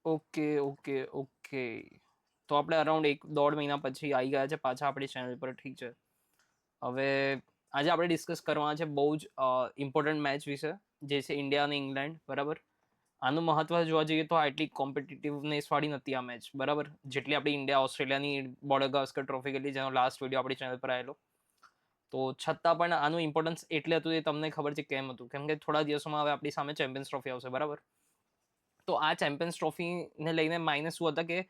Okay. તો આપણે around 1.5 મહિના પછી આવી ગયા છે પાછા આપણી ચેનલ પર. ઠીક છે. હવે આજે આપણે ડિસ્કસ કરવાના છે બહુ જ ઇમ્પોર્ટન્ટ મેચ વિશે, જે છે ઇન્ડિયા અને ઇંગ્લેન્ડ. બરાબર. આનું મહત્વ જોવા જઈએ તો આટલી કોમ્પિટિટિવનેસ વાળી નથી આ મેચ. બરાબર. જેટલી આપણી ઇન્ડિયા ઓસ્ટ્રેલિયાની બોર્ડર ગાવસ્કર ટ્રોફી કેટલી, જેનો લાસ્ટ વિડીયો આપણી ચેનલ પર આવેલો. તો છતાં પણ આનું ઇમ્પોર્ટન્સ એટલે હતું, એ તમને ખબર છે કેમ હતું. કેમ કે થોડા દિવસોમાં હવે આપણી સામે ચેમ્પિયન્સ ટ્રોફી આવશે. બરાબર. તો આ ચેમ્પિયન્સ ટ્રોફીને લઈને માઇનસ શું હતા કે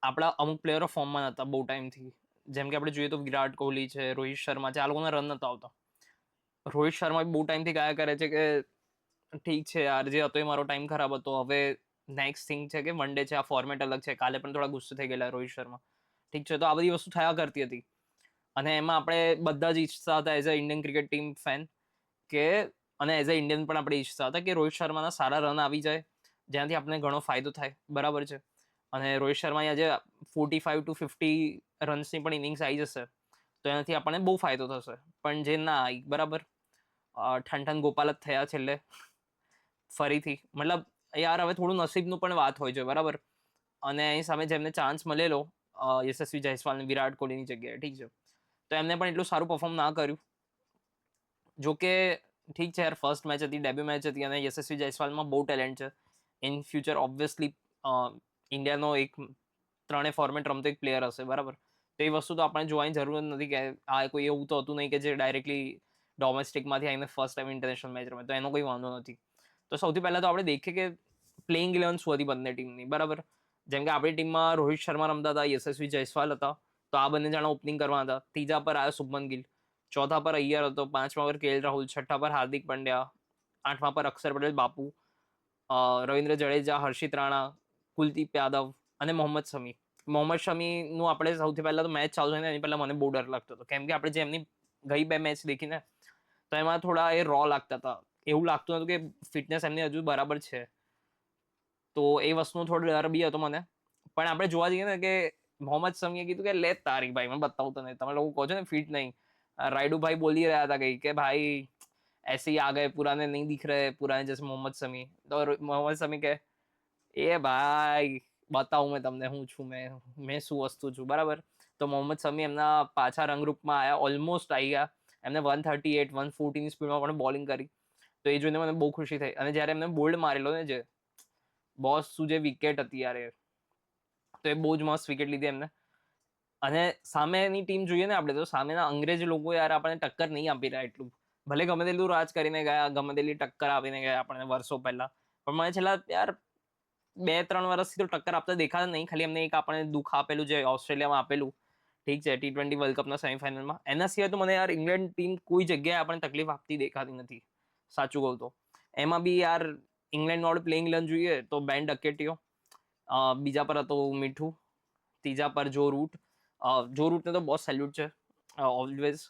આપણા અમુક પ્લેયરો ફોર્મમાં નહોતા બહુ ટાઈમથી. જેમ કે આપણે જોઈએ તો વિરાટ કોહલી છે, રોહિત શર્મા છે, આ લોકોના રન નતા આવતા. રોહિત શર્મા બહુ ટાઈમથી ગાયા કરે છે કે ઠીક છે યાર, જે હતો એ મારો ટાઈમ ખરાબ હતો, હવે નેક્સ્ટ થિંગ છે કે વન ડે છે, આ ફોર્મેટ અલગ છે. કાલે પણ થોડા ગુસ્સે થઈ ગયેલા રોહિત શર્મા. ઠીક છે. તો આ બધી વસ્તુ થયા કરતી હતી, અને એમાં આપણે બધા જ ઈચ્છતા હતા as a Indian cricket team fan કે, અને એઝ અ ઇન્ડિયન પણ આપણે ઈચ્છતા હતા કે રોહિત શર્માના સારા રન આવી જાય, જ્યાંથી આપણને ઘણો ફાયદો થાય. બરાબર છે. અને રોહિત શર્માની આજે 45 to 50 રન્સની પણ ઇનિંગ્સ આવી જશે, તો એનાથી આપણને બહુ ફાયદો થશે. પણ જે ના આવી. બરાબર. ઠન ગોપાલ જ થયા છેલ્લે ફરીથી. મતલબ યાર, હવે થોડું નસીબનું પણ વાત હોય છે. બરાબર. અને એની સામે જેમને ચાન્સ મળેલો, યશસ્વી જયસ્વાલ ને વિરાટ કોહલીની જગ્યાએ, ઠીક છે, તો એમને પણ એટલું સારું પરફોર્મ ના કર્યું. જોકે ઠીક છે યાર, ફર્સ્ટ મેચ હતી, ડેબ્યુ મેચ હતી, અને યશસ્વી જયસ્વાલમાં બહુ ટેલેન્ટ છે. ઇન ફ્યુચર ઓબ્વિયસલી ઇન્ડિયાનો એક 3 ફોર્મેટ રમતો એક પ્લેયર હશે. બરાબર. તો એ વસ્તુ તો આપણે જોવાની જરૂર નથી કે આ કોઈ એવું તો હતું નહીં કે જે ડાયરેક્ટલી ડોમેસ્ટિકમાંથી આવીને ફર્સ્ટ ટાઈમ ઇન્ટરનેશનલ મેચ રમે, તો એનો કોઈ વાંધો નથી. તો સૌથી પહેલા તો આપણે દેખીએ કે પ્લેઇંગ 11 શું હતી બંને ટીમની. બરાબર. જેમ કે આપણી ટીમમાં રોહિત શર્મા રમતા હતા, યશસ્વી જયસ્વાલ હતા, તો આ બંને જણા ઓપનિંગ કરવા હતા. ત્રીજા પર આવ્યો શુભમન ગિલ, ચોથા પર અય્યર હતો, પાંચમા પર કેએલ રાહુલ, છઠ્ઠા પર હાર્દિક પંડ્યા, આઠમા પર અક્ષર પટેલ બાપુ, રવિન્દ્ર જડેજા, હર્ષિત રાણા, કુલદીપ યાદવ અને મોહમ્મદ શમી. મોહમ્મદ શમીનું આપણે સૌથી પહેલા તો મેચ ચાલુ થઈને એની પહેલા મને બહુ ડર લાગતો હતો, કેમ કે આપણે જે એમની ગઈ 2 મેચ દેખીને, તો એમાં થોડા એ રો લાગતા હતા. એવું લાગતું હતું કે ફિટનેસ એમની હજુ બરાબર છે, તો એ વસ્તુનો થોડો ડર બી હતો મને. પણ આપણે જોવા જઈએ ને કે મોહમ્મદ શમીએ કીધું કે લે તારી ભાઈ, મને બતાવું તને, તમે લોકો કહો છો ને ફિટ નહીં. રાયડુભાઈ બોલી રહ્યા હતા કઈ કે ભાઈ ऐसे ही आ गए, पुराने नहीं दिख रहे, पुराने जैसे मोहम्मद शमी. तो मोहम्मद शमी કે એ ભાઈ બતાવું મેં તમને હું છું, મેં શું વસ્તુ છું. બરાબર. તો મોહમ્મદ શમી એમના પાછા રંગરૂપમાં આવ્યા, ઓલમોસ્ટ આવી ગયા. એમને 138 140ની સ્પીડમાં પણ બોલિંગ કરી, તો એ જોઈને મને બહુ ખુશી થઈ. અને જ્યારે એમને બોલ્ડ મારેલો ને, જે બોસ શું જે વિકેટ હતી યાર, તો એ બહુ જ મસ્ત વિકેટ લીધી એમને. અને સામેની ટીમ જોઈએ ને આપણે, તો સામેના અંગ્રેજ લોકો યાર આપણને ટક્કર નહીં આપી રહ્યા એટલું. ભલે ગમે તેટલું રાજ કરીને ગયા, ગમે તેટલી ટક્કર આપીને ગયા આપણને વર્ષો પહેલા, પણ મને છેલ્લા યાર 2-3 વર્ષથી તો ટક્કર આપતા દેખાતા નહીં. ખાલી એમને એક આપણને દુઃખ આપેલું, જે ઓસ્ટ્રેલિયામાં આપેલું, ઠીક છે, T20 વર્લ્ડ કપના સેમીફાઇનલમાં. એના સિવાય તો મને યાર ઇંગ્લેન્ડ ટીમ કોઈ જગ્યાએ આપણને તકલીફ આપતી દેખાતી નથી, સાચું કહું તો. એમાં બી યાર ઇંગ્લેન્ડ વાળું પ્લેઇંગ 11 જોઈએ તો બેન ડકેટિયો, બીજા પર હતો મીઠું, ત્રીજા પર જો રૂટ. જો રૂટને તો બહુ સેલ્યુટ છે ઓલવેઝ.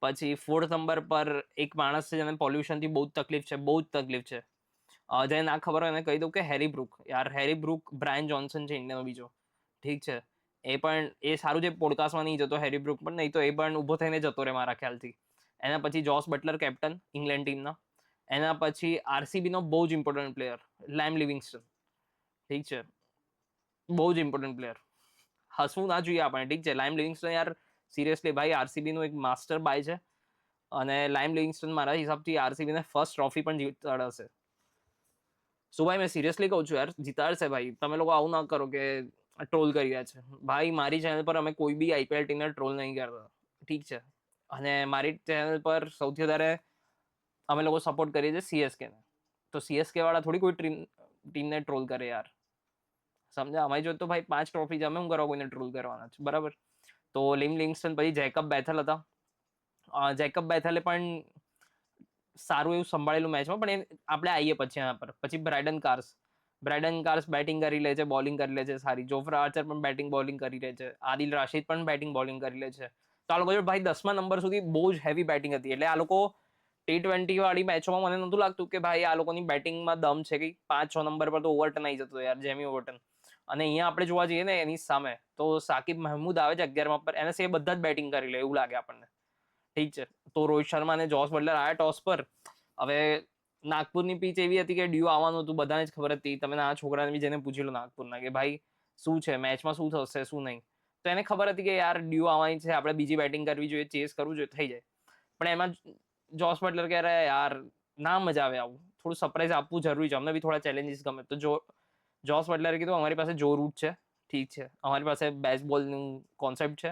પછી 4th નંબર પર એક માણસ છે જેને પોલ્યુશનથી બહુ જ તકલીફ છે, બહુ જ તકલીફ છે. જેને ના ખબર હોય એને કહી દઉં કે હેરી બ્રુક. યાર હેરી બ્રુક બ્રાયન જોન્સન છે ઇન્ડિયાનો બીજો, ઠીક છે. એ પણ એ સારું છે પોડકાસ્ટમાં નહીં જતો હેરી બ્રુક, પણ નહીં તો એ પણ ઊભો થઈને જતો રહે મારા ખ્યાલથી. એના પછી જોસ બટલર કેપ્ટન ઇંગ્લેન્ડ ટીમના. એના પછી આરસીબીનો બહુ જ ઇમ્પોર્ટન્ટ પ્લેયર લેમ લિવિંગસ્ટન, ઠીક છે, બહુ જ ઇમ્પોર્ટન્ટ પ્લેયર. હસવું ના જોઈએ આપણે, ઠીક છે. લાઇમ લિવિંગસ્ટન યાર સિરિયસલી ભાઈ આરસીબીનું એક માસ્ટર બાય છે, અને લાઇમ લિવિંગસ્ટન મારા હિસાબથી આરસીબીને ફર્સ્ટ ટ્રોફી પણ જીતાડશે. સો ભાઈ મેં સિરિયસલી કહું છું યાર, જીતાડશે ભાઈ. તમે લોકો આવું ના કરો કે ટ્રોલ કરી રહ્યા છે. ભાઈ મારી ચેનલ પર અમે કોઈ બી આઈપીએલ ટીમને ટ્રોલ નહીં કરતા, ઠીક છે. અને મારી ચેનલ પર સૌથી વધારે અમે લોકો સપોર્ટ કરીએ છીએ સીએસકેને. તો સીએસકે વાળા થોડી કોઈ ટીમને ટ્રોલ કરે યાર, સમજ્યા? અમારી જોડે તો ભાઈ 5 ટ્રોફી છે, અમે શું કરવા કોઈને ટ્રોલ કરવાના છે. બરાબર. તો લિમ લિંગસ્ટન, પછી જેકબ બેથલ હતા. જેકબ બેથલે પણ સારું એવું સંભાળેલું મેચમાં, પણ આપણે આવીએ પછી એના પર. પછી બ્રાયડન કાર્સ બેટિંગ કરી લે છે, બોલિંગ કરી લે છે સારી. જોફ્રા આર્ચર પણ બેટિંગ બોલિંગ કરી લે છે. આદિલ રાશિદ પણ બેટિંગ બોલિંગ કરી લે છે. તો આ લોકો જો ભાઈ 10મા નંબર સુધી બહુ જ હેવી બેટિંગ હતી. એટલે આ લોકો T20 વાળી મેચોમાં મને નહોતું લાગતું કે ભાઈ આ લોકોની બેટિંગમાં દમ છે કે 5-6 નંબર પર તો ઓવરટન આવી જતો યાર, જેમી ઓવરટન. અને અહીંયા આપણે જોવા જઈએ ને એની સામે, તો સાકિબ મહેમૂદ આવે છે 11મા પર, એને સે બધા જ બેટિંગ કરી લે એવું લાગે આપણને, ઠીક છે. તો રોહિત શર્મા અને જોસ બટલર આવ્યા ટોસ પર. હવે નાગપુરની પીચ એવી હતી કે ડ્યુ આવવાનું હતું, બધાને જ ખબર હતી. તમે નાના છોકરાને બી જેને પૂછી લો નાગપુરના કે ભાઈ શું છે મેચમાં, શું થશે શું નહીં, તો એને ખબર હતી કે યાર ડ્યુ આવવાની છે, આપણે બીજી બેટિંગ કરવી જોઈએ, ચેસ કરવું જોઈએ, થઈ જાય. પણ એમાં જોસ બટલર કહે રહ્યા યાર ના મજા આવે, આવું થોડું સરપ્રાઈઝ આપવું જરૂરી છે, અમને બી થોડા ચેલેન્જીસ ગમે. તો જોસ બટલરે કીધું અમારી પાસે જો રૂટ છે, ઠીક છે, અમારી પાસે બેઝબોલનું કોન્સેપ્ટ છે,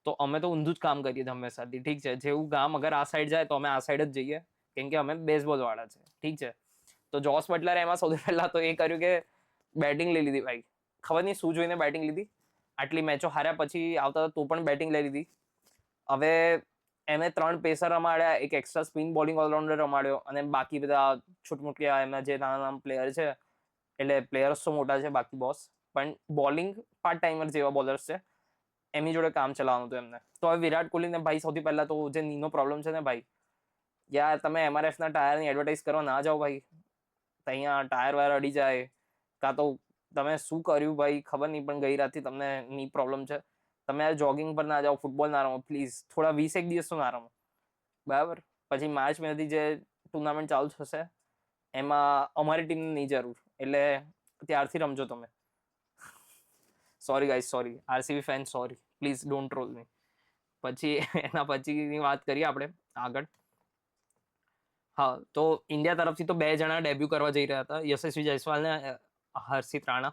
તો અમે તો ઊંધું જ કામ કરીએ હંમેશાથી, ઠીક છે, જેવું ગામ અગર આ સાઈડ જાય તો અમે આ સાઈડ જ જઈએ, કેમ કે અમે બેઝબોલ વાળા છે, ઠીક છે. તો જોસ બટલરે એમાં સૌથી પહેલા તો એ કર્યું કે બેટિંગ લઈ લીધી ભાઈ, ખબર નહીં શું જોઈને બેટિંગ લીધી, આટલી મેચો હાર્યા પછી આવતા તો પણ બેટિંગ લઈ લીધી. હવે એને 3 પેસર રમાડ્યા, એક એક્સ્ટ્રા સ્પિન બોલિંગ ઓલરાઉન્ડર રમાડ્યો, અને બાકી બધા છૂટમુટિયા એમના જે નાના નાના પ્લેયર છે, એટલે પ્લેયર્સ તો મોટા છે બાકી બોસ, પણ બોલિંગ પાર્ટ ટાઈમર જેવા બોલર્સ છે, એમની જોડે કામ ચલાવવાનું હતું એમને. તો હવે વિરાટ કોહલીને ભાઈ સૌથી પહેલા તો જે નીનો પ્રોબ્લેમ છે ને ભાઈ, યાર તમે MRF ના ટાયરની એડવર્ટાઇઝ કરવા ના જાઓ ભાઈ, અહીંયા ટાયર વાયર અડી જાય, કાં તો તમે શું કર્યું ભાઈ ખબર નહીં, પણ ગઈ રાતથી તમને ની પ્રોબ્લેમ છે, તમે આ જોગિંગ પર ના જાઓ, ફૂટબોલ ના રમો પ્લીઝ, થોડા 20 દિવસ તો ના રમો, બરાબર. પછી માર્ચ મહિનાથી જે ટુર્નામેન્ટ ચાલુ થશે એમાં અમારી ટીમને નહીં જરૂર, એટલે ત્યારથી રમજો તમે. Sorry guys, sorry RCB fan, sorry, please don't troll me. પછી એના પછીની વાત કરીએ આપણે આગળ. હા, તો ઇન્ડિયા તરફથી તો 2 જણા ડેબ્યુ કરવા જઈ રહ્યા હતા, યશસ્વી જયસ્વાલ ને હર્ષિત રાણા.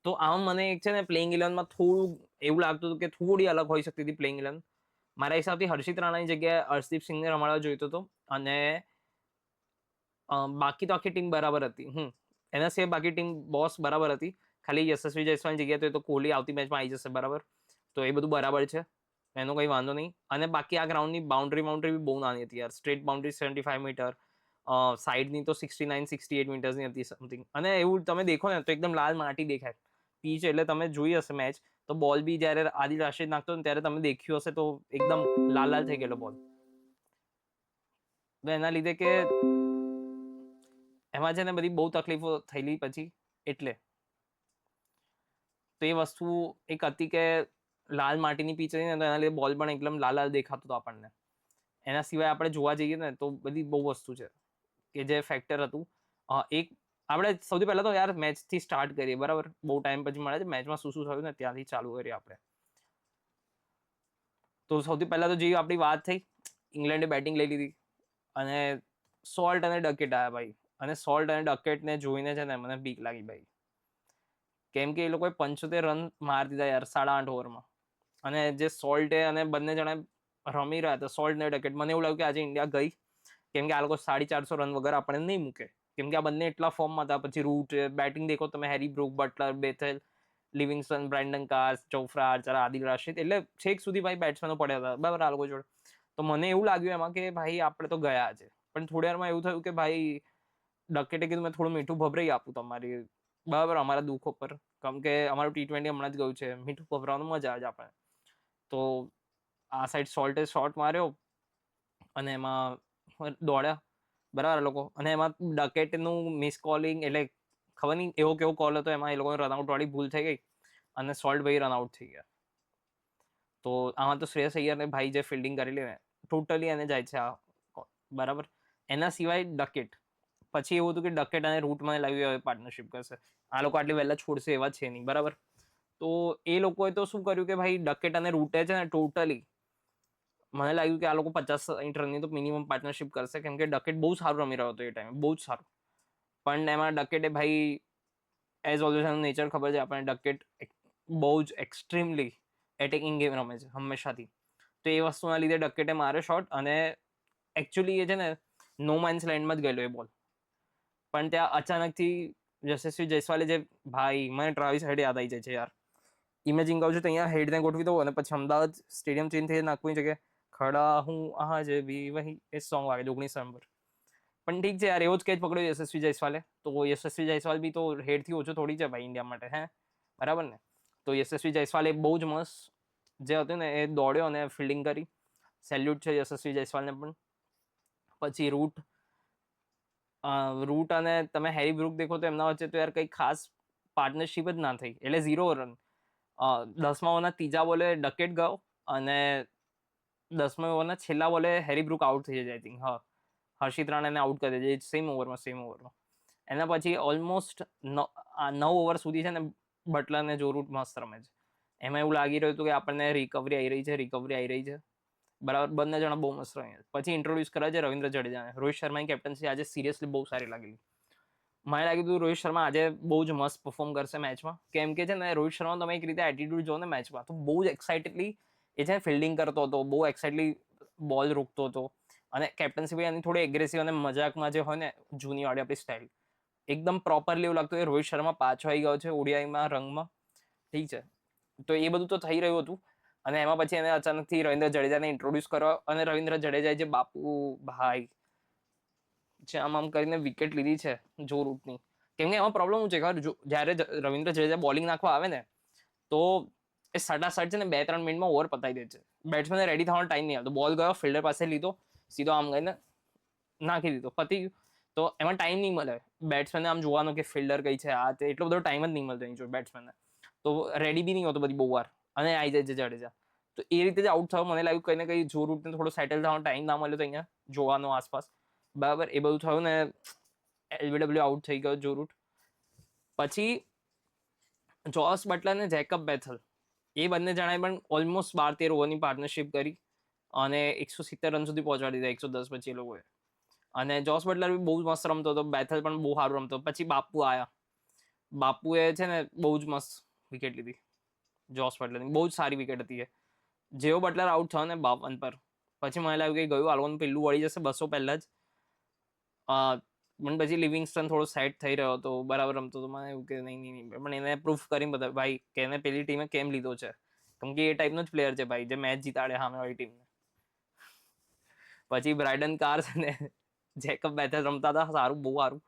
તો આમ મને એક છે ને પ્લેઇંગ 11માં થોડું એવું લાગતું હતું કે થોડી અલગ હોઈ શકતી હતી પ્લેઇંગ 11. મારા હિસાબથી હર્ષિત રાણાની જગ્યાએ અર્શદીપ સિંહને રમાડવા જોઈતો હતો, અને બાકી તો આખી ટીમ બરાબર હતી. એના સિવાય બાકી ટીમ બોસ બરાબર હતી, ખાલી યશસ્વી જયસ્વાલની જગ્યાએ તો કોહલી આવતી મેચમાં આવી જશે, બરાબર. તો એ બધું બરાબર છે, એનો કંઈ વાંધો નહીં. અને બાકી આ ગ્રાઉન્ડની બાઉન્ડ્રી બી બહુ નાની હતી યાર, સ્ટ્રેટ બાઉન્ડ્રી 75 મીટર, સાઈડની તો 69-68 મીટર્સની હતી સમથિંગ. અને એવું તમે દેખો ને તો એકદમ લાલ માટી દેખાય પીચ, એટલે તમે જોઈ હશે મેચ, તો બોલ બી જ્યારે આદિલ રાશિદ નાખતો ને ત્યારે તમે દેખ્યું હશે તો એકદમ લાલ લાલ થઈ ગયેલો બોલ. તો એના લીધે કે એમાં છે ને બધી બહુ તકલીફો થયેલી પછી, એટલે તો એ વસ્તુ એક હતી કે લાલ માટીની પીચ હતી ને, તો એના લીધે બોલ પણ એકદમ લાલ લાલ દેખાતો હતો આપણને. એના સિવાય આપણે જોવા જઈએ ને તો બધી બહુ વસ્તુ છે કે જે ફેક્ટર હતું. એક આપણે સૌથી પહેલા તો યાર મેચથી સ્ટાર્ટ કરીએ, બરાબર. બહુ ટાઈમ પછી મળે છે, મેચમાં શું શું થયું ને ત્યાંથી ચાલુ કરીએ આપણે. તો સૌથી પહેલા તો જે આપણી વાત થઈ, ઇંગ્લેન્ડે બેટિંગ લઈ લીધી અને સોલ્ટ અને ડકેટ આવ્યા ભાઈ. અને સોલ્ટ અને ડકેટને જોઈને છે ને મને બીક લાગી ભાઈ, કેમ કે એ લોકોએ 75 રન મારી દીધા યાર 8.5 ઓવરમાં. અને જે સોલ્ટે અને બંને જણા રમી રહ્યા હતા, સોલ્ટ ને ડકેટ, મને એવું લાગ્યું કે આજે ઇન્ડિયા ગઈ, કેમ કે આ લોકો 450 રન વગર આપણને નહીં મૂકે, કેમ કે આ બંને એટલા ફોર્મમાં હતા. પછી રૂટ બેટિંગ દેખો તમે, Harry Brook, Butler, Bethell, Livingstone, Brendan Carse, Jofra Archer, Adil Rashid, એટલે છેક સુધી ભાઈ બેટ્સમેનો પડ્યા હતા, બરાબર, આ લોકો જોડે. તો મને એવું લાગ્યું એમાં કે ભાઈ આપણે તો ગયા છે. પણ થોડી વારમાં એવું થયું કે ભાઈ ડકેટે કીધું મેં થોડું મીઠું ભભરાઈ આપું તમારી, બરાબર, અમારા દુઃખો પર, કેમ કે અમારું T20 હમણાં જ ગયું છે, મીઠું ભભરાવાનું મજા આવે છે આપણે. તો આ સાઈડ સોલ્ટે શોટ માર્યો અને એમાં દોડ્યા, બરાબર લોકો. અને એમાં ડકેટનું મિસ કોલિંગ, એટલે ખબર નહીં એવો કેવો કોલ હતો, એમાં એ લોકોને રનઆઉટ વાળી ભૂલ થઈ ગઈ અને સોલ્ટ ભાઈ રનઆઉટ થઈ ગયા. તો આમાં તો શ્રેયસ અય્યરને ભાઈ જે ફિલ્ડિંગ કરેલી ને ટોટલી એને જાય છે આ, બરાબર. એના સિવાય ડકેટ, પછી એવું હતું કે ડકેટ અને રૂટ મને લાગ્યું હવે પાર્ટનરશિપ કરશે, આ લોકો આટલી વહેલા છોડશે એવા છે નહીં, બરાબર. તો એ લોકોએ તો શું કર્યું કે ભાઈ ડકેટ અને રૂટે છે ને ટોટલી મને લાગ્યું કે આ લોકો 50-60 રનની તો મિનિમમ પાર્ટનરશિપ કરશે, કેમ કે ડકેટ બહુ સારું રમી રહ્યો હતો એ ટાઈમે, બહુ જ સારું. પણ એમાં ડકેટે ભાઈ, એઝ ઓલવેઝ એનું નેચર ખબર છે આપણને, ડકેટ બહુ જ એક્સ્ટ્રીમલી એટેકિંગ ગેમ રમે છે હંમેશાથી. તો એ વસ્તુના લીધે ડકેટે માર્યો શોટ, અને એકચ્યુઅલી એ છે ને નો માઇન્સ લેન્ડમાં જ ગયેલો એ બોલ. પણ ત્યાં અચાનકથી યશસ્વી જયસ્વાલે જે, ભાઈ મને ટ્રાવિસ હેડ યાદ આવી જાય છે યાર, ઇમેજિંગ કહું છું તો અહીંયા હેડને ગોઠવી દઉં અને પછી અમદાવાદ સ્ટેડિયમ ચેન્જ થઈ નાખવાની જગ્યાએ ખડા હું આજ બી વહી, એ સોંગ વાગે 19 નંબર. પણ ઠીક છે યાર, એવો જ કેચ પકડ્યો યશસ્વી જયસ્વાલે. તો યશસ્વી જયસ્વાલ બી તો હેડથી ઓછો થોડી છે ભાઈ ઇન્ડિયા માટે, હે, બરાબર ને. તો યશસ્વી જયસ્વાલે બહુ જ મસ્ત જે હતું ને એ દોડ્યો અને ફિલ્ડિંગ કરી, સેલ્યુટ છે યશસ્વી જયસ્વાલને પણ. પછી રૂટ અને તમે હેરી બ્રુક દેખો તો એમના વચ્ચે તો યાર કંઈ ખાસ પાર્ટનરશિપ જ ના થઈ, એટલે 0 રન. 10મા ઓવરના ત્રીજા બોલે ડકેટ ગયો અને 10મા ઓવરના છેલ્લા બોલે હેરી બ્રુક આઉટ થઈ જાય આઈ થિંક, હા. હર્ષિત રાણાને આઉટ કરી દે છે સેમ ઓવરમાં. એના પછી ઓલમોસ્ટ 9 ઓવર સુધી છે ને બટલર ને જો રૂટ મસ્ત રમે છે. એમાં એવું લાગી રહ્યું હતું કે આપણને રિકવરી આવી રહી છે. બરાબર, બંને જણા બહુ મસ્ત રમ્યા. પછી ઇન્ટ્રોડ્યુસ કરે છે રવિન્દ્ર જડેજાને. રોહિત શર્માની કેપ્ટન્સી આજે સિરિયસલી બહુ સારી લાગેલી. મને લાગ્યું હતું રોહિત શર્મા આજે બહુ જ મસ્ત પરફોર્મ કરશે મેચમાં, કેમ કે છે ને રોહિત શર્મા તમે એક રીતે એટીટ્યુડ જો ને મેચમાં તો બહુ જ એક્સાઇટેડલી એ છે ફિલ્ડિંગ કરતો હતો, બહુ એક્સાઇટલી બોલ રોકતો હતો. અને કેપ્ટન્સી બી એની થોડી એગ્રેસિવ અને મજાકમાં જે હોય ને જૂની વાળી આપણી સ્ટાઇલ, એકદમ પ્રોપરલી એવું લાગતું કે રોહિત શર્મા પાછો આવી ગયો છે ઓડીઆઈમાં રંગમાં. ઠીક છે, તો એ બધું તો થઈ રહ્યું હતું. અને એમાં પછી એને અચાનકથી રવિન્દ્ર જડેજાને ઇન્ટ્રોડ્યુસ કરવા, અને રવિન્દ્ર જડેજાએ જે બાપુ ભાઈ જે આમ કરીને વિકેટ લીધી છે જો રૂટની. કેમ કે એમાં પ્રોબ્લેમ શું છે ખબર, જ્યારે રવિન્દ્ર જડેજા બોલિંગ નાખવા આવે ને તો એ સટાસટ છે ને 2-3 મિનિટમાં ઓવર પતાવી દે છે. બેટ્સમેનને રેડી થવાનો ટાઈમ નહીં આવતો. બોલ ગયો, ફિલ્ડર પાસે લીધો, સીધો આમ ગઈને નાખી દીધો, પતી ગયું. તો એમાં ટાઈમ નહીં મળે બેટ્સમેનને આમ જોવાનો કે ફિલ્ડર કઈ છે, આ તે એટલો બધો ટાઈમ જ નહીં મળતો બેટ્સમેનને. તો રેડી બી નહીં હોતો બધી બહુ વાર, અને આવી જાય છે જડેજા. તો એ રીતે જ આઉટ થયો. મને લાગ્યું કંઈ ને કંઈ જો રૂટને થોડો સેટલ થવાનો ટાઈમ ના મળ્યો તો અહીંયા જોવાનો આસપાસ. બરાબર, એ બધું થયું ને એલબીડબ્લ્યુ આઉટ થઈ ગયો જો રૂટ. પછી જોસ બટલર ને જેકબ બેથલ, એ બંને જણાએ પણ ઓલમોસ્ટ 12-13 ઓવરની પાર્ટનરશિપ કરી અને 170 રન સુધી પહોંચાડી દીધા 110 પછી એ લોકોએ. અને જોસ બટલર બી બહુ મસ્ત રમતો હતો, બેથલ પણ બહુ સારું રમતો. પછી બાપુ આયા. બાપુએ છે ને બહુ જ મસ્ત વિકેટ લીધી જોસ બટલરની, બહુ જ સારી વિકેટ હતી એ. જેવો બટલર આઉટ થયો ને 52 પર, પછી મને લાગ્યું કે ગયું, આ લોકોનું પેલું વળી જશે 200 પહેલા જ. પણ પછી લિવિંગસ્ટન થોડો સેટ થઈ રહ્યો હતો, બરાબર રમતો હતો. મને એવું કે નહીં, પણ એને પ્રૂફ કરીને બધા ભાઈ કે એને પેલી ટીમે કેમ લીધો છે, કેમ કે એ ટાઈપનો જ પ્લેયર છે ભાઈ, જે મેચ જીતાડે સામેવાળી ટીમને. પછી બ્રાયડન કાર્સ અને જેકબ બેથલ રમતા હતા સારું, બહુ સારું.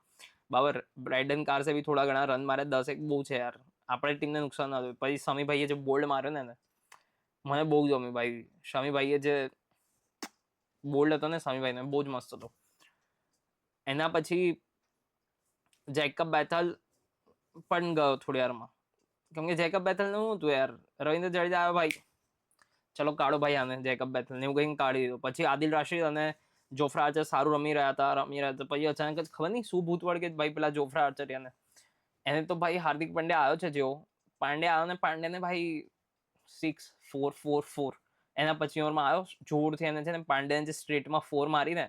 બરાબર, બ્રાયડન કાર્સે બી થોડા ઘણા રન મારે, 10 બહુ છે યાર, આપણી ટીમને નુકસાન ના થયું. પછી શમીભાઈએ જે બોલ્ડ માર્યો ને મને બહુ ગમ્યું ભાઈ. શમીભાઈએ જે બોલ્ડ હતો ને શમીભાઈને, બહુ જ મસ્ત હતો. એના પછી જેકબ બેથલ પણ ગયો થોડી વારમાં, કેમ કે જેકબ બેથલ ને શું હતું યાર, રવિન્દ્ર જડેજા આવ્યો ભાઈ, ચલો કાઢો ભાઈ આને જેકબ બેથલ ને, એવું કઈ કાઢી દીધો. પછી આદિલ રાશિદ અને જોફ્રા આર્ચર સારું રમી રહ્યા હતા. પછી અચાનક જ ખબર નહીં શું ભૂત વળગે ભાઈ પેલા જોફ્રા આર્ચર એને તો ભાઈ હાર્દિક પંડ્યા આવ્યો છે જેવો, પાંડ્યા આવ્યો ને પાંડ્યાને ભાઈ 6, 4, 4, 4 એના પછી ઓવરમાં આવ્યો જોરથી. એને છે ને પાંડ્યાને જે સ્ટ્રેટમાં 4 મારીને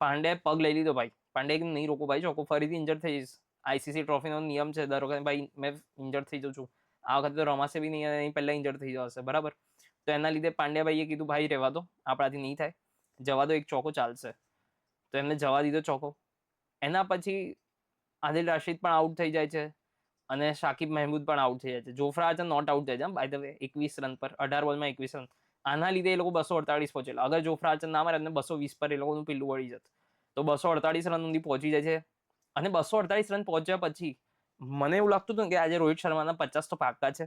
પાંડ્યાએ પગ લઈ લીધો ભાઈ. પાંડ્યાએ કીધું નહીં રોકો ભાઈ, ચોકો ફરીથી ઇન્જર થઈ જઈશ. આઈસીસી ટ્રોફીનો નિયમ છે દર વખતે ભાઈ, મેં ઇન્જર થઈ જાઉં છું, આ વખતે તો રમાશે બી નહીં, અને પહેલા ઇન્જર થઈ જશે. બરાબર, તો એના લીધે પાંડ્યાભાઈએ કીધું ભાઈ રહેવા દો, આપણાથી નહીં થાય, જવા દો, એક ચોકો ચાલશે. તો એમને જવા દીધો ચોકો. એના પછી આદિલ રાશિદ પણ આઉટ થઈ જાય છે, અને શાકિબ મહેમૂદ પણ આઉટ થઈ જાય છે. જોફ્રા આર્ચર નોટ આઉટ થાય છે બાય ધ વે, 21 રન પર, 18 બોલમાં 21 રન. આના લીધે એ લોકો 248 પહોંચેલા. અગર જોફ્રા આર્ચર ના મારે એમને 220 પર એ લોકોનું પેલું વળી જત. તો 248 રન સુધી પહોંચી જાય છે. અને 248 રન પહોંચ્યા પછી મને એવું લાગતું હતું કે આજે રોહિત શર્માના 50 તો પાક્કા છે.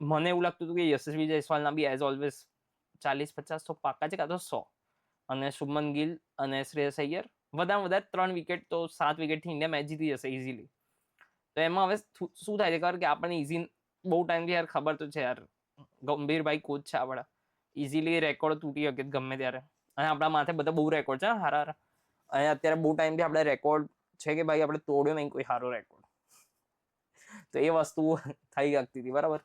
મને એવું લાગતું હતું કે યશસ્વી જયસ્વાલના બી એઝ ઓલવેઝ 40-50 તો પાક્કા છે, કાં તો 100. અને શુભમન ગિલ અને શ્રેયસ અય્યર વધારે વધારે 3 વિકેટ તો 7 વિકેટથી ઇન્ડિયા મેચ જીતી જશે ઇઝીલી. તો એમાં હવે શું થાય છે ખબર કે આપણને ઇઝી બહુ ટાઈમથી યાર ખબર તો છે યાર, ગંભીરભાઈ કોચ છે આપણા, ઇઝીલી રેકોર્ડ તૂટી શકે ગમે ત્યારે. અને આપણા માથે બધા બહુ રેકોર્ડ છે હારા. અને અત્યારે બહુ ટાઈમથી આપણે રેકોર્ડ છે કે ભાઈ આપણે તોડ્યો નહીં કોઈ સારો રેકોર્ડ. તો એ વસ્તુ થઈ શકતી હતી. બરાબર,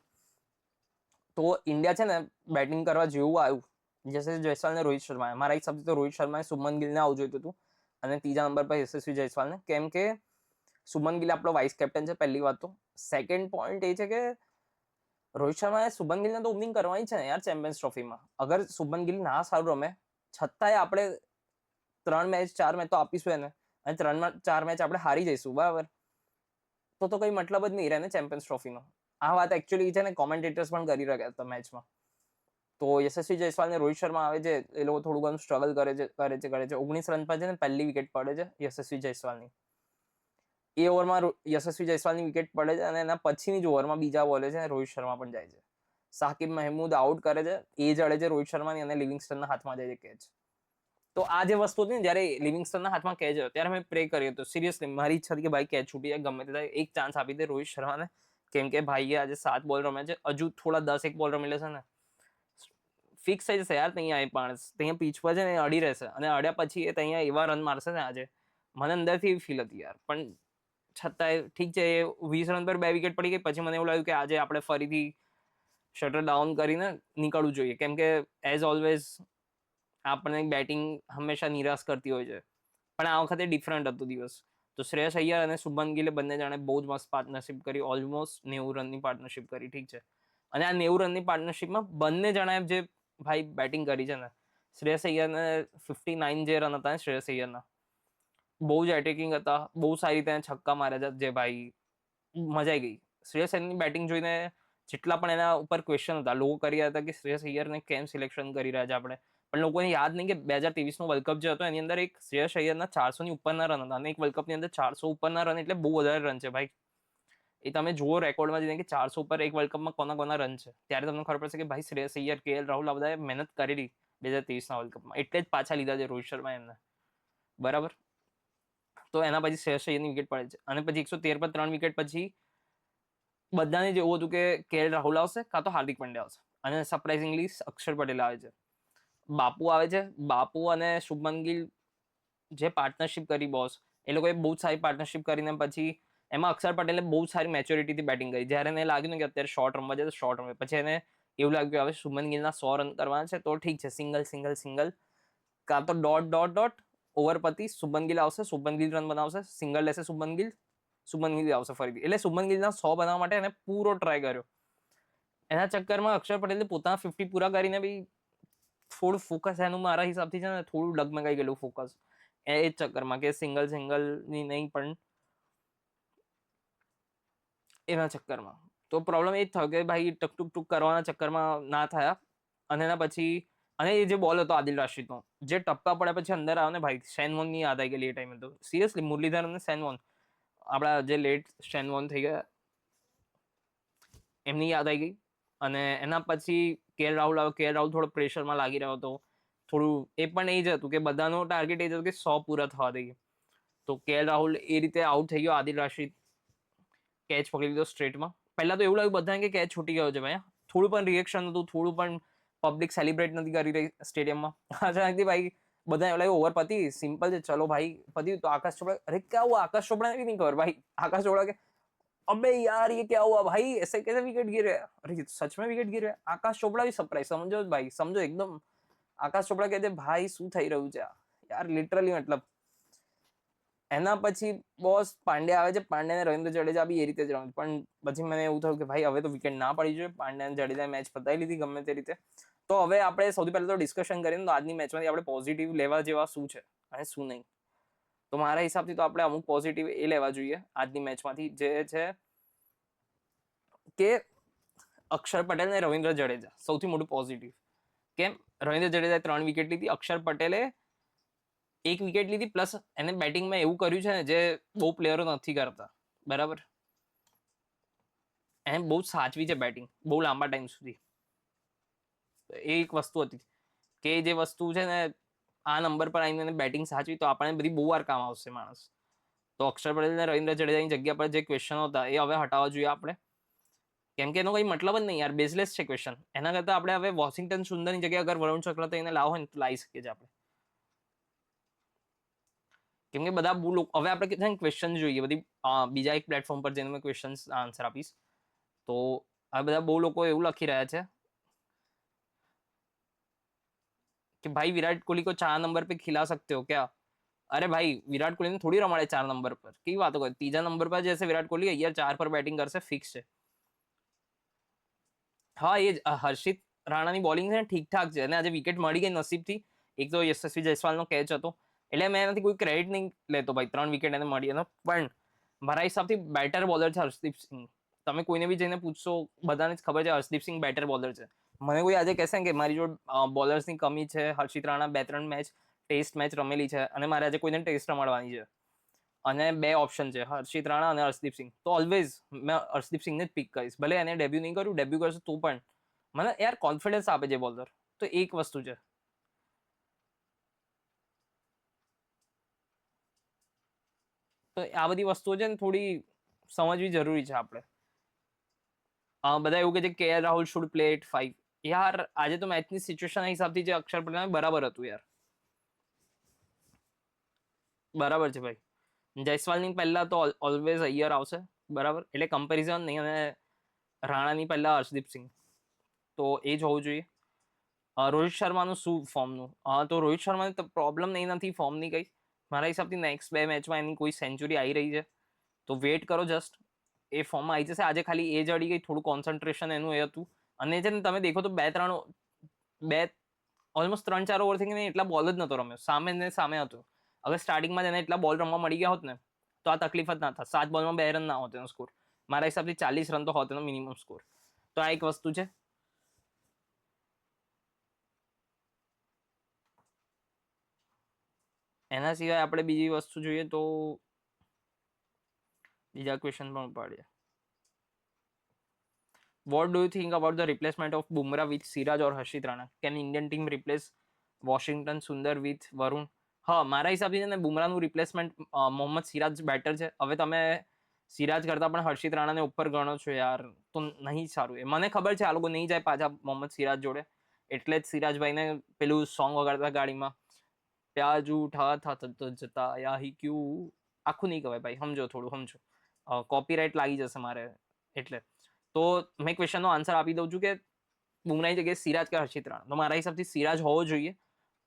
તો ઇન્ડિયા છે ને બેટિંગ કરવા જેવું આવ્યું યશસ્વી જયસ્વાલ ને રોહિત શર્મા. મારા હિસાબથી તો રોહિત શર્માએ શુભમન ગિલને આવું જોઈતું હતું, અને ત્રીજા નંબર પર યશસ્વી જયસ્વાલને. કેમ કે શુભમન ગિલ આપણો વાઇસ કેપ્ટન છે પહેલી વાત તો. સેકન્ડ પોઈન્ટ એ છે કે રોહિત શર્માએ શુભમન ગિલને તો ઓપનિંગ કરવાની છે ને યાર ચેમ્પિયન્સ ટ્રોફીમાં. અગર શુભમન ગિલ ના સારું રમે છતાંય આપણે 3 મેચ 4 મેચ તો આપીશું એને, અને 3-4 મેચ આપણે હારી જઈશું, બરાબર, તો કઈ મતલબ જ નહીં રહે ને ચેમ્પિયન્સ ટ્રોફીનો. આ વાત એકચ્યુઅલી છે ને કોમેન્ટેટર્સ પણ કરી રહ્યા હતા મેચમાં. તો યશસ્વી જયસ્વાલ ને રોહિત શર્મા આવે છે, એ લોકો થોડું ઘણું સ્ટ્રગલ કરે છે. 19 રન પર છે ને પહેલી વિકેટ પડે છે યશસ્વી જયસ્વાલની. એ ઓવરમાં યશસ્વી જયસ્વાલની વિકેટ પડે છે, અને એના પછીની જ ઓવરમાં બીજા બોલે છે રોહિત શર્મા પણ જાય છે. સાકિબ મહેમૂદ આઉટ કરે છે, એ જડે છે રોહિત શર્માની, અને લિવિંગસ્ટનના હાથમાં જાય છે કેચ. તો આ જે વસ્તુ હતી ને, જ્યારે લિવિંગસ્ટનના હાથમાં કેચ હતો ત્યારે મેં પ્રે કર્યો હતો સિરિયસલી, મારી ઈચ્છા હતી કે ભાઈ કેચ છૂટી જાય ગમે તે થાય, એક ચાન્સ આપી દે રોહિત શર્માને. કેમ કે ભાઈએ આજે 7 બોલ રમ્યા છે, હજુ થોડા 10-1 બોલ રમી લેશે ને ફિક્સ થઈ જશે યાર. ત્યાં માણસ ત્યાં પીચ પર છે ને અડી રહેશે, અને અડ્યા પછી એ ત્યાં એવા રન મારશે ને આજે, મને અંદરથી એવી ફીલ હતી યાર. પણ છતાંય ઠીક છે, 20 રન પર 2 વિકેટ પડી ગઈ. પછી મને એવું લાગ્યું કે આજે આપણે ફરીથી શટર ડાઉન કરીને નીકળવું જોઈએ, કેમ કે એઝ ઓલવેઝ આપણને બેટિંગ હંમેશા નિરાશ કરતી હોય છે. પણ આ વખતે ડિફરન્ટ હતું દિવસ. તો શ્રેયસ અય્યર અને શુભમન ગિલે બંને જણે બહુ જ મસ્ત પાર્ટનરશિપ કરી, ઓલમોસ્ટ 90 રનની પાર્ટનરશિપ કરી. ઠીક છે, અને આ 90 રનની પાર્ટનરશિપમાં બંને જણાએ જે ભાઈ બેટિંગ કરી છે ને, શ્રેયસ અય્યરને 59 જે રન હતા ને શ્રેયસ અય્યરના, બહુ જ એટેકિંગ હતા, બહુ સારી રીતે છક્કા માર્યા છે, જે ભાઈ મજા આવી ગઈ. શ્રેયસ અય્યરની બેટિંગ જોઈને જેટલા પણ એના ઉપર ક્વેશ્ચન હતા, લોકો કરી રહ્યા હતા કે શ્રેયસ અય્યરને કેમ સિલેક્શન કરી રહ્યા છે આપણે, પણ લોકોને યાદ નહીં કે 2023નો વર્લ્ડ કપ જે હતો એની અંદર એક શ્રેયસ અય્યરના 400 ની ઉપરના રન હતા, અને એક વર્લ્ડ કપની અંદર 400 ઉપરના રન એટલે બહુ વધારે રન છે ભાઈ. એ તમે જુઓ રેકોર્ડમાં જઈને કે 400 ઉપર એક વર્લ્ડ કપમાં કોના રન છે, ત્યારે તમને ખબર પડશે કે ભાઈ શ્રેયસ અય્યર, KL રાહુલ આ બધાએ મહેનત કરેલી 2023ના વર્લ્ડ કપમાં, એટલે જ પાછા લીધા છે રોહિત શર્મા એમને, બરાબર. તો એના પછી શ્રેયસ અય્યરની વિકેટ પડે છે, અને પછી 113 પર 3 વિકેટ પછી બધાને જ એવું હતું કે KL રાહુલ આવશે કાં તો હાર્દિક પંડ્યા આવશે, અને સરપ્રાઇઝિંગલી અક્ષર પટેલ આવે છે, બાપુ આવે છે. બાપુ અને શુભમન ગિલ જે પાર્ટનરશિપ કરી બોસ, એ લોકોએ બહુ સારી પાર્ટનરશિપ કરીને પછી એમાં અક્ષર પટેલે બહુ સારી મેચ્યોરિટીથી બેટિંગ કરી. જ્યારે એને લાગ્યું ને કે અત્યારે શોર્ટ રમવા જાય તો શોર્ટ રમે, પછી એને એવું લાગ્યું કે હવે શુભમન ગિલના 100 રન કરવાના છે તો ઠીક છે, સિંગલ સિંગલ સિંગલ કાં તો ડોટ ડોટ ડોટ ઓવર પતિ, શુભમન ગિલ આવશે, શુભમન ગિલ રન બનાવશે, સિંગલ લેશે શુભમન ગિલ આવશે ફરીથી. એટલે શુભમન ગિલના 100 બનાવવા માટે એને પૂરો ટ્રાય કર્યો. એના ચક્કરમાં અક્ષર પટેલે પોતાના 50 પૂરા કરીને બી થોડું ફોકસ એનું મારા હિસાબથી છે ને થોડું ડગમગાઈ ગયેલું ફોકસ એ જ ચક્કરમાં, કે સિંગલ ની નહીં પણ એના ચક્કરમાં. તો પ્રોબ્લેમ એ જ થયો કે ભાઈ ટક ટુક ટુક કરવાના ચક્કરમાં ના થયા. અને એના પછી, અને એ જે બોલ હતો આદિલ રાશિદનો, જે ટપ્પા પડ્યા પછી અંદર આવે ને ભાઈ, શેનવોન ની યાદ આવી ગયેલી એ ટાઈમે તો સિરિયસલી. મુરલીધર અને શેનવોન, આપણા જે લેટ શેનવોન થઈ ગયા એમની યાદ આવી ગઈ. અને એના પછી KL રાહુલ આવ્યો. KL રાહુલ થોડો પ્રેશરમાં લાગી રહ્યો હતો થોડું, એ પણ એ જ હતું કે બધાનો ટાર્ગેટ એ જ હતું કે 100 પૂરા થવા દઈએ. તો KL રાહુલ એ રીતે આઉટ થઈ ગયો. આદિલ રાશિદ કેચ પકડી લીધો સ્ટ્રેટમાં. પહેલા તો એવું લાગ્યું બધાને કે કેચ છૂટી ગયો છે ભાઈ, થોડું પણ રિએક્શન હતું, થોડું પણ પબ્લિક સેલિબ્રેટ નથી કરી રહી સ્ટેડિયમમાં. અચાનકથી ભાઈ બધા એવું લાગ્યું ઓવર પતી, સિમ્પલ છે, ચલો ભાઈ પતી. તો આકાશ ચોપડા, અરે क्या हुआ, आकाश चोपड़ा ने भी नहीं खबर भाई. आकाश चोपड़ा के अबे यार ये क्या हुआ भाई, ऐसे कैसे विकेट गिरे, अरे सच में विकेट गिरे. आकाश चोपड़ा भी सरप्राइज, समझो भाई, समझो एकदम. આકાશ ચોપડા કહે છે ભાઈ શું થઈ રહ્યું છે યાર, લિટરલી. મતલબ એના પછી બોસ પાંડ્યા આવે છે. પાંડ્યા અને રવિન્દ્ર જડેજા બી એ રીતે જ રમે, પણ પછી મને એવું થયું કે ભાઈ હવે તો વિકેટ ના પડી જોઈએ. પાંડ્યા અને જડેજા મેચ પતાવી લીધી ગમે તે રીતે. તો હવે આપણે સૌથી પહેલા તો ડિસ્કશન કરીને તો આજની મેચમાંથી આપણે પોઝિટિવ લેવા જેવા શું છે અને શું નહીં. તો મારા હિસાબથી તો આપણે અમુક પોઝિટિવ એ લેવા જોઈએ આજની મેચમાંથી, જે છે કે અક્ષર પટેલ અને રવિન્દ્ર જડેજા સૌથી મોટું પોઝિટિવ. કેમ? રવિન્દ્ર જડેજાએ 3 વિકેટ લીધી, અક્ષર પટેલે 1 વિકેટ લીધી, પ્લસ એને બેટિંગમાં એવું કર્યું છે ને જે બહુ પ્લેયરો નથી કરતા, બરાબર. એને બહુ સાચવી છે બેટિંગ બહુ લાંબા ટાઈમ સુધી. એ એક વસ્તુ હતી કે જે વસ્તુ છે ને આ નંબર પર આવીને બેટિંગ સાચવી તો આપણને બધી બહુ વાર કામ આવશે માણસ. તો અક્ષર પટેલ અને રવિન્દ્ર જડેજાની જગ્યા પર જે ક્વેશ્ચનો હતા એ હવે હટાવવા જોઈએ આપણે, કેમ કે એનો કોઈ મતલબ જ નહીં યાર, બેઝલેસ છે ક્વેશ્ચન. એના કરતાં આપણે હવે વોશિંગ્ટન સુંદરની જગ્યાએ અગર વરુણ ચક્રવર્તી એને લાવો હોય ને તો લાવી શકીએ છીએ આપણે. કેમ કે બધા બહુ લોકો, હવે આપણે ક્વેશ્ચન જોઈએ બધી બીજા એક પ્લેટફોર્મ પર જઈને મેં ક્વેશ્ચન આન્સર આપીશ. તો આ બધા બહુ લોકો એવું લખી રહ્યા છે कि भाई विराट कोहली को 4 नंबर पे खिला सकते हो क्या? अरे भाई विराट कोहली ने थोड़ी रमाड़े 4 नंबर पर, की बात हो, तीजा नंबर पर जैसे विराट कोहली अय्यर 4 पर बैटिंग करશે ફિક્સ છે. હા એ જ હર્ષિત રાણાની બોલિંગ છે ને ઠીકઠાક છે, અને આજે વિકેટ મળી ગઈ નસીબથી. એક તો યશસ્વી જયસ્વાલનો કેચ હતો, એટલે મેં એનાથી કોઈ ક્રેડિટ નહીં લેતો ભાઈ, 3 વિકેટ એને મળી એનો. પણ મારા હિસાબથી બેટર બોલર છે હર્ષદીપ સિંહ. તમે કોઈને બી જઈને પૂછશો, બધાને જ ખબર છે હર્ષદીપ સિંહ બેટર બોલર છે. મને કોઈ આજે કહેશે કે મારી જોડે બોલર્સની કમી છે, હર્ષિત રાણા 2-3 મેચ ટેસ્ટ મેચ રમેલી છે અને મારે આજે કોઈને ટેસ્ટ રમાડવાની છે, અને 2 ઓપ્શન છે હર્ષિત રાણા અને હર્ષદીપ સિંહ, તો ઓલવેઝ મેં હર્ષદીપ સિંહને જ પિક કરીશ. ભલે એને ડેબ્યુ નહીં કર્યું, ડેબ્યુ કરશે તો પણ મને યાર કોન્ફિડન્સ આપે છે બોલર. તો એક વસ્તુ છે. તો આ બધી વસ્તુઓ છે ને થોડી સમજવી જરૂરી છે આપણે. બધા એવું કહે છે કે KL Rahul should play at 5. યાર આજે તો મેચની સિચ્યુએશન હિસાબથી જે અક્ષર પટેલ બરાબર હતું યાર, બરાબર છે ભાઈ. જયસ્વાલની પહેલા તો ઓલવેઝ અય્યર આવશે, બરાબર, એટલે કમ્પેરિઝન નહીં. અને રાણાની પહેલા હર્ષદીપ સિંહ, તો એ જ હોવું જોઈએ. રોહિત શર્માનું શું ફોર્મનું? તો રોહિત શર્માને તો પ્રોબ્લેમ નહીં નથી ફોર્મની કઈ. મારા હિસાબથી નેક્સ્ટ 2 મેચમાં એની કોઈ સેન્ચુરી આવી રહી છે, તો વેટ કરો જસ્ટ, એ ફોર્મમાં આવી જશે. આજે ખાલી એ જ અડી ગઈ, થોડું કોન્સન્ટ્રેશન એનું એ હતું. અને છે ને તમે દેખો તો બે ઓલમોસ્ટ 3-4 ઓવર થઈ એટલા બોલ જ નતો રમ્યો, સામે ને સામે હતો. હવે સ્ટાર્ટિંગમાં જ એને એટલા બોલ રમવા મળી ગયા હોત ને તો આ તકલીફ જ ના થાય. 7 બોલમાં 2 રન ના હોત એનો સ્કોર. મારા હિસાબથી 40 રન તો હોત એનો મિનિમમ સ્કોર. તો આ એક વસ્તુ છે. એના સિવાય આપણે બીજી વસ્તુ જોઈએ તો બીજા ક્વેશ્ચન પણ ઉપાડીએ. What do you think about the replacement of Bumrah with Siraj or Harshit Rana? Can Indian team replace Washington Sundar with Varun? હા, મારા હિસાબથી છે ને બુમરાહનું રિપ્લેસમેન્ટ મોહમ્મદ સિરાજ બેટર છે. હવે તમે સિરાજ કરતા પણ હર્ષિત રાણાને ઉપર ગણો છો યાર, તો નહીં સારું. એ મને ખબર છે આ લોકો નહીં જાય પાછા મોહમ્મદ સિરાજ જોડે, એટલે જ સિરાજભાઈને પેલું સોંગ વગાડતા ગાડીમાં, પ્યાર જૂઠા થા તો જતા યાહી ક્યું, આખું નહીં કહેવાય ભાઈ, સમજો, થોડું સમજો, કોપીરાઇટ લાગી જશે મારે. એટલે તો મેં ક્વેશ્ચનનો આન્સર આપી દઉં છું કે બુમરાહની જગ્યાએ સિરાજ કે હર્ષિત રાણા. તો મારા હિસાબથી સિરાજ હોવો જોઈએ,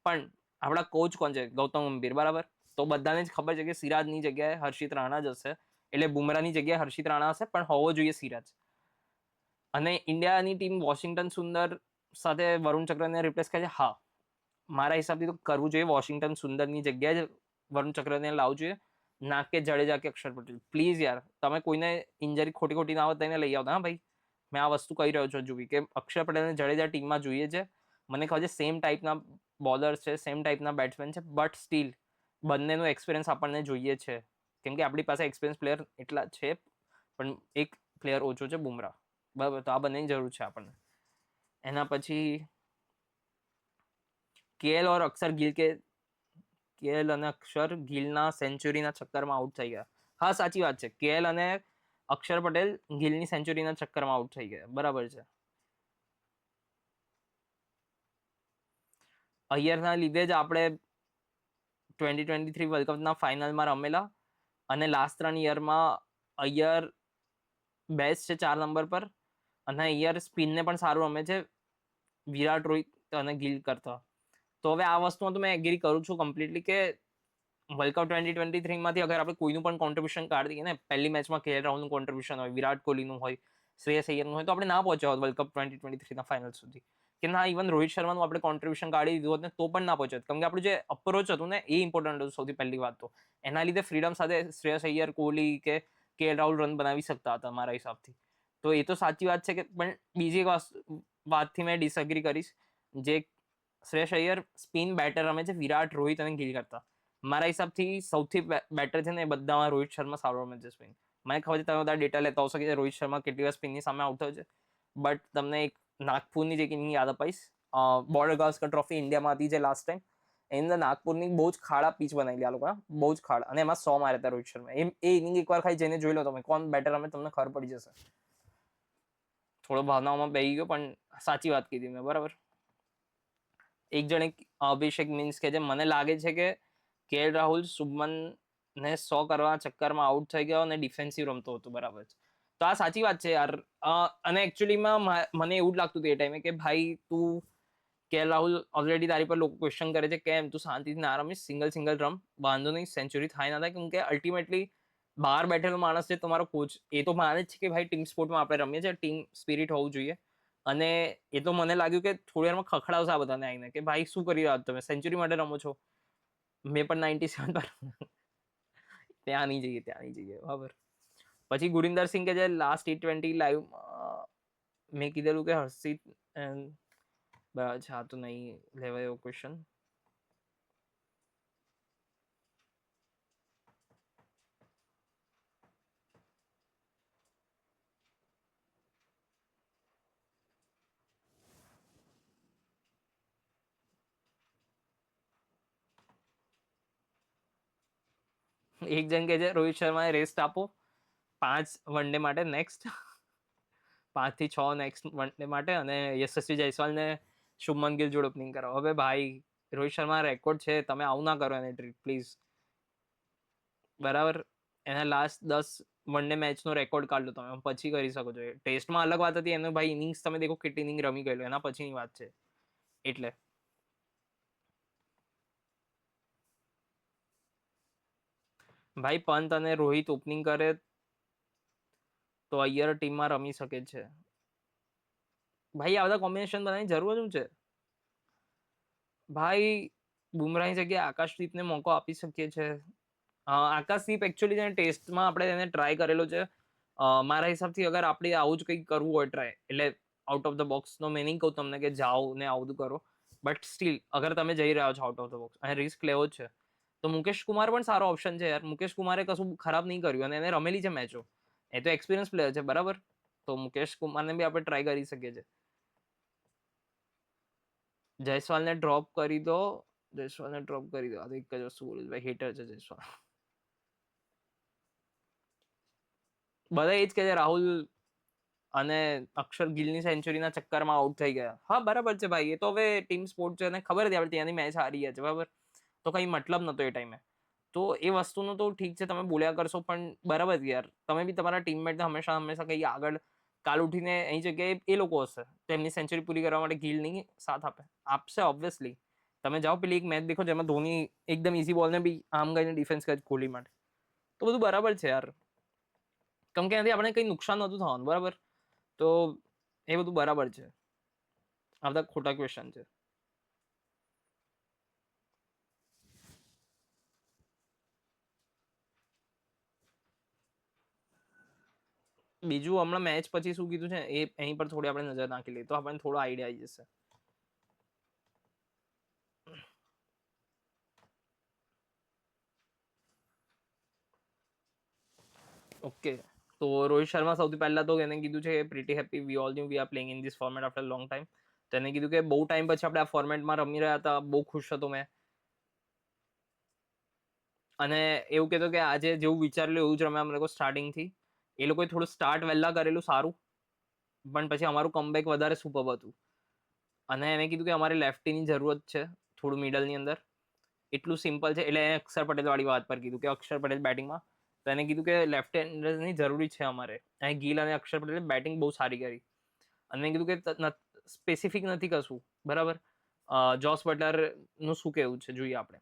પણ આપણા કોચ કોણ છે? ગૌતમ ગંભીર, બરાબર. તો બધાને જ ખબર છે કે સિરાજની જગ્યાએ હર્ષિત રાણા જ હશે, એટલે બુમરાહની જગ્યાએ હર્ષિત રાણા હશે, પણ હોવો જોઈએ સિરાજ. અને ઇન્ડિયાની ટીમ વોશિંગ્ટન સુંદર સાથે વરુણ ચક્રને રિપ્લેસ કરે છે? હા, મારા હિસાબથી તો કરવું જોઈએ. વોશિંગ્ટન સુંદરની જગ્યાએ જ વરુણ ચક્રને લાવવું જોઈએ, ના કે જડેજા કે અક્ષર પટેલ. પ્લીઝ યાર, તમે કોઈને ઇન્જરી ખોટી ખોટી ના આવત એને લઈ આવતા. હા ભાઈ, મેં આ વસ્તુ કહી રહ્યો છું હજુ બી, કે અક્ષર પટેલને જડેજા ટીમમાં જોઈએ છે. મને ખબર છે સેમ ટાઈપના બોલર્સ છે, સેમ ટાઈપના બેટ્સમેન છે, બટ સ્ટીલ બંનેનો એક્સપિરિયન્સ આપણને જોઈએ છે, કેમ કે આપણી પાસે એક્સપિરિયન્સ પ્લેયર એટલા છે, પણ એક પ્લેયર ઓછો છે, બુમરાહ, બરાબર. તો આ બંનેની જરૂર છે આપણને. એના પછી કેએલ ઓર અક્ષર ગિલ કે કેએલ અને અક્ષર ગિલના સેન્ચુરીના ચક્કરમાં આઉટ થઈ ગયા. હા, સાચી વાત છે. કેએલ અને અક્ષર પટેલ ગિલની સેન્ચુરીના ચક્કરમાં આઉટ થઈ ગયા, બરાબર છે. અય્યરના લીધે જ આપણે 2023 વર્લ્ડ કપના ફાઇનલમાં રમેલા, અને લાસ્ટ 3 યરમાં અય્યર બેસ્ટ છે 4 નંબર પર, અને અય્યર સ્પિનને પણ સારું રમે છે વિરાટ રોહિત અને ગિલ કરતા. તો હવે આ વસ્તુમાં તો મેં એગ્રી કરું છું કમ્પ્લીટલી કે વર્લ્ડ કપ 2023માંથી અગર આપણે કોઈનું પણ કોન્ટ્રીબ્યુશન કાઢી દઈએ ને, પહેલી મેચમાં કેએલ રાહુલનું કોન્ટ્રીબ્યુશન હોય, વિરાટ કોહલીનું હોય, શ્રેયસ અય્યરનું હોય, તો આપણે ના પહોંચ્યા હોત વર્લ્ડ કપ 2023ના ફાઇનલ સુધી. કે ના, ઇવન રોહિત શર્માનું આપણે કોન્ટ્રીબ્યુશન કાઢી દીધું હોત ને તો પણ ના પહોંચ્યો, કેમ કે આપણું જે અપ્રોચ હતું ને એ ઇમ્પોર્ટન્ટ હતું સૌથી પહેલી વાત. તો એના લીધે ફ્રીડમ સાથે શ્રેયસ અય્યર, કોહલી કે કેએલ રાહુલ રન બનાવી શકતા હતા મારા હિસાબથી. તો એ તો સાચી વાત છે, કે પણ બીજી એક વાતથી મેં ડિસએગ્રી કરીશ. જે શ્રેયસ અય્યર સ્પિન બેટર રમે છે વિરાટ, રોહિત અને ગિલ કરતા. મારા હિસાબથી સૌથી બેટર છે ને એ બધામાં રોહિત શર્મા સારો રમે છે સ્પિન. મને ખબર છે તમે બધા ડેટા લેતા હશો કે રોહિત શર્મા કેટલી વાર સ્પિનની સામે આઉટ થયો છે, બટ તમને એક નાગપુરની જે ઇનિંગ યાદ અપાઈશ, બોર્ડર ગાવસ્કર ટ્રોફી ઇન્ડિયામાં હતી જે લાસ્ટ ટાઈમ, એની અંદર નાગપુરની બહુ જ ખાડા પીચ બનાવેલી આ લોકો, બહુ જ ખાડા, અને એમાં 100 માર્યા હતા રોહિત શર્મા. એ ઇનિંગ એકવાર ખાલી જઈને જોઈ લો તમે, કોણ બેટર રમે તમને ખબર પડી જશે. થોડો ભાવનાઓમાં બેહી ગયો, પણ સાચી વાત કીધી મેં, બરાબર. એક જણે અભિષેક મીન્સ કે જે મને લાગે છે કે કેએલ રાહુલ શુભમનને 100 કરવા ચક્કરમાં આઉટ થઈ ગયો અને ડિફેન્સિવ રમતો હતો, બરાબર છે. તો આ સાચી વાત છે યાર. અને એકચ્યુઅલીમાં મને એવું જ લાગતું હતું એ ટાઈમે કે ભાઈ તું કેએલ રાહુલ ઓલરેડી તારી પર લોકો ક્વેશ્ચન કરે છે, કેમ તું શાંતિથી ના રમીશ, સિંગલ રમ, વાંધો નહીં, સેન્ચુરી થાય ના થાય, કેમ કે અલ્ટિમેટલી બહાર બેઠેલો માણસ છે તમારો કોચ, એ તો માને જ છે કે ભાઈ ટીમ સ્પોર્ટમાં આપણે રમીએ છીએ, ટીમ સ્પિરિટ હોવું જોઈએ. અને એ તો મને લાગ્યું કે થોડી વારમાં ખખડાવશે આ બધાને આવીને કે ભાઈ શું કરી રહ્યા તમે, સેન્ચુરી માટે રમો છો. મેં પણ 97 પર ત્યાં નહીં જઈએ, બરાબર. પછી ગુરિંદર સિંહ કે જે લાસ્ટ T20 લાઈવ મેં કીધેલું કે હર્ષિત, હા તો નહીં લેવાય એવો ક્વેશ્ચન. એક જણ કે છે રોહિત શર્માને રેસ્ટ આપો 5 વન ડે માટે નેક્સ્ટ. 5 થી 6 નેક્સ્ટ વન ડે માટે, અને યશસ્વી જયસ્વાલ ને શુભમન ગિલ જોડે ઓપનિંગ કરાવો. હવે ભાઈ રોહિત શર્મા રેકોર્ડ છે, તમે આવું ના કરો એને ટ્રીટ પ્લીઝ. બરાબર, એના લાસ્ટ 10 વન ડે મેચનો રેકોર્ડ કાઢ લો તમે, પછી કરી શકો છો. ટેસ્ટમાં અલગ વાત હતી, એનો ભાઈ ઇનિંગ્સ તમે દેખો કેટલી ઇનિંગ રમી ગયેલો, એના પછીની વાત છે. એટલે ભાઈ પંત અને રોહિત ઓપનિંગ કરે તો અય્યર ટીમમાં રમી શકે છે. ભાઈ આ બધા કોમ્બિનેશન બનાવવાની જરૂર શું છે ભાઈ? બુમરાહની જગ્યાએ આકાશદીપને મોકો આપી શકીએ છે. આકાશદીપ એકચ્યુઅલી તેને ટેસ્ટમાં આપણે એને ટ્રાય કરેલો છે. મારા હિસાબથી અગર આપણે આવું જ કંઈક કરવું હોય ટ્રાય, એટલે આઉટ ઓફ ધ બોક્સનો મિનિંગ કહું તમને કે જાઓ ને આવું કરો, બટ સ્ટીલ અગર તમે જઈ રહ્યા છો આઉટ ઓફ ધ બોક્સ અને રિસ્ક લેવો જ છે, તો મુકેશ કુમાર પણ સારો ઓપ્શન છે યાર. મુકેશ કુમારે કશું ખરાબ નહીં કર્યું અને એને રમેલી છે મેચો, એ તો એક્સપિરિયન્સ પ્લેયર છે બરાબર. તો મુકેશ કુમારને બી આપણે ટ્રાય કરી શકીએ છીએ. જયસ્વાલને ડ્રોપ કરી દો, જયસ્વાલને ડ્રોપ કરી દો. આ તો એક જ વસ્તુ બોલું ભાઈ, હિટર છે જયસ્વાલ. બધા એ જ કે છે રાહુલ અને અક્ષર ગિલની સેન્ચુરીના ચક્કરમાં આઉટ થઈ ગયા. હા બરાબર છે ભાઈ, એ તો હવે ટીમ સ્પોર્ટ છે અને ખબર હતી આપણે ત્યાંની મેચ હારી ગયા છે બરાબર, તો કંઈ મતલબ નતો એ ટાઈમે. તો એ વસ્તુનું તો ઠીક છે તમે બોલ્યા કરશો, પણ બરાબર યાર તમે બી તમારા ટીમમેટને હંમેશા હંમેશા કંઈ આગળ કાલ ઉઠીને એની જગ્યાએ એ લોકો હશે તેમની સેન્ચુરી પૂરી કરવા માટે ગિલ નહીં સાથ આપશે ઓબ્વિયસલી. તમે જાઓ પેલી એક મેચ દેખો જેમાં ધોની એકદમ ઇઝી બોલને બી આમ કરીને ડિફેન્સ કરે કોહલી માટે, તો બધું બરાબર છે યાર. કેમ કે એનાથી આપણે કંઈ નુકસાન નહોતું થવાનું બરાબર, તો એ બધું બરાબર છે. આ બધા ખોટા ક્વેશ્ચન છે. બીજું હમણાં મેચ પછી શું કીધું છે એ એની પર થોડી આપણે નજર નાખી લઈએ તો આપણને થોડો આઈડિયા આવી જશે. ઓકે, તો રોહિત શર્મા સૌથી પહેલા તો એને કીધું છે pretty happy, we all new we are playing in this format after long time. તો એને કીધું કે બહુ ટાઈમ પછી આપણે આ ફોર્મેટમાં રમી રહ્યા હતા, બહુ ખુશ હતો મેં. અને એવું કહેતો કે આજે જેવું વિચારેલું એવું જ રમ્યા અમે લોકો સ્ટાર્ટિંગથી. એ લોકોએ થોડું સ્ટાર્ટ વહેલા કરેલું સારું, પણ પછી અમારું કમબેક વધારે સુપર હતું. અને એને કીધું કે અમારે લેફ્ટીની જરૂરત છે થોડું મિડલની અંદર, એટલું સિમ્પલ છે. એટલે અક્ષર પટેલ વાળી વાત પર કીધું કે અક્ષર પટેલ બેટિંગમાં, તો એને કીધું કે લેફ્ટ હેન્ડર્સની જરૂરી છે અમારે. અહીં ગિલ અને અક્ષર પટેલે બેટિંગ બહુ સારી કરી. અને મેં કીધું કે સ્પેસિફિક નથી કશું બરાબર. જોસ બટલરનું શું કહેવું છે જોઈએ આપણે.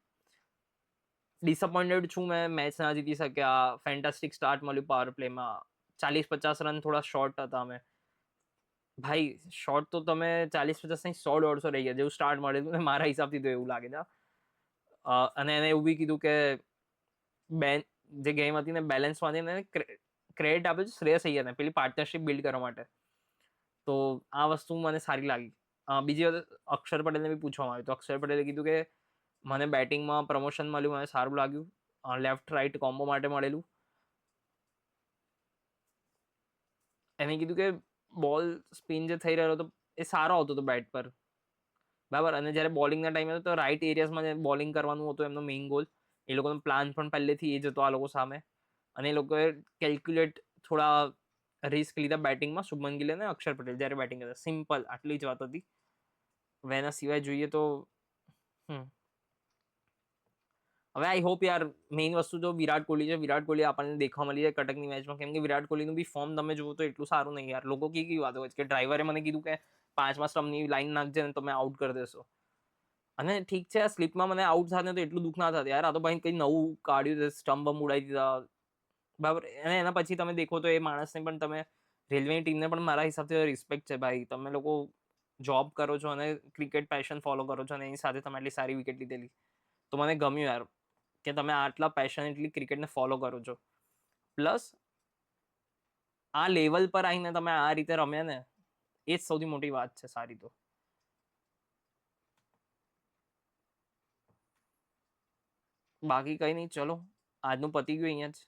ડિસઅપોઇન્ટેડ છું મેં, મેચ ના જીતી શક્યા. ફેન્ટાસ્ટિક સ્ટાર્ટ મળ્યું પાવર પ્લેમાં, 40-50 રન થોડા શોર્ટ હતા અમે. ભાઈ શોર્ટ તો તમે 40-50 નહીં 100-150 રહી ગયા જેવું સ્ટાર્ટ મળ્યું ને મારા હિસાબથી તો એવું લાગે છે. અને એને એવું બી કીધું કે જે ગેમ હતી ને બેલેન્સમાંથી એને ક્રેડિટ આપ્યું છે શ્રેયસ અય્યરને પેલી પાર્ટનરશિપ બિલ્ડ કરવા માટે. તો આ વસ્તુ મને સારી લાગી. બીજી વાત અક્ષર પટેલને બી પૂછવામાં આવ્યું તો અક્ષર પટેલે કીધું કે મને બેટિંગમાં પ્રમોશન મળ્યું, મને સારું લાગ્યું, લેફ્ટ રાઈટ કોમ્બો માટે મળેલું. એને કીધું કે બોલ સ્પિન જે થઈ રહ્યો હતો એ સારો આવતો હતો બેટ પર બરાબર. અને જ્યારે બોલિંગના ટાઈમે તો રાઈટ એરિયાઝમાં બોલિંગ કરવાનું હતું એમનો મેઇન ગોલ. એ લોકોનો પ્લાન પણ પહેલેથી એ જ હતો આ લોકો સામે, અને એ લોકોએ કેલ્ક્યુલેટ થોડા રિસ્ક લીધા બેટિંગમાં. શુભમન ગિલ અને અક્ષર પટેલ જ્યારે બેટિંગ કરતા, સિમ્પલ આટલી જ વાત હતી. હવે એના સિવાય જોઈએ તો હવે આઈ હોપ યાર, મેઇન વસ્તુ તો વિરાટ કોહલી છે. વિરાટ કોહલી આપણને દેખવા મળી જાય કટકની મેચમાં, કેમ કે વિરાટ કોહલીનું બી ફોર્મ તમે જુઓ તો એટલું સારું નહીં યાર. લોકો કેવી વાતો હોય કે ડ્રાઈવરે મને કીધું કે 5 સ્ટમ્પની લાઈન નાખજે ને તમે આઉટ કરી દેશો. અને ઠીક છે આ સ્લીપમાં મને આઉટ સાથે તો એટલું દુઃખ ના થતું યાર. આ તો ભાઈ કંઈ નવું કાઢ્યું, સ્ટમ્પ બમ ઉડાવી દીધા બરાબર. અને એના પછી તમે દેખો તો એ માણસને પણ તમે રેલવેની ટીમને પણ મારા હિસાબથી રિસ્પેક્ટ છે ભાઈ. તમે લોકો જોબ કરો છો અને ક્રિકેટ પેશન ફોલો કરો છો અને એની સાથે તમે આટલી સારી વિકેટ લીધેલી, તો મને ગમ્યું યાર કે તમે આટલા પેશનેટલી ક્રિકેટને ફોલો કરો છો. પ્લસ આ લેવલ પર આવીને તમે આ રીતે રમ્યા ને, એ જ સૌથી મોટી વાત છે સારી. તો બાકી કંઈ નહીં, ચલો આજનું પતી ગયું અહીંયા જ.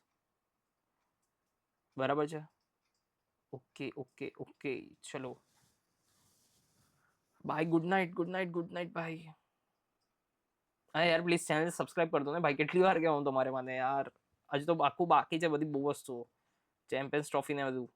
બરાબર છે. ઓકે ઓકે ઓકે, ચલો ભાઈ, good night good night good night ભાઈ. હા યાર પ્લીઝ ચેનલ સબસ્ક્રાઇબ કરી દો ને ભાઈ. કેટલી વાર કહેવાનું તમારે મને યાર, હજુ તો આખું બાકી છે બધી બહુ વસ્તુઓ, ચેમ્પિયન્સ ટ્રોફી ને બધું.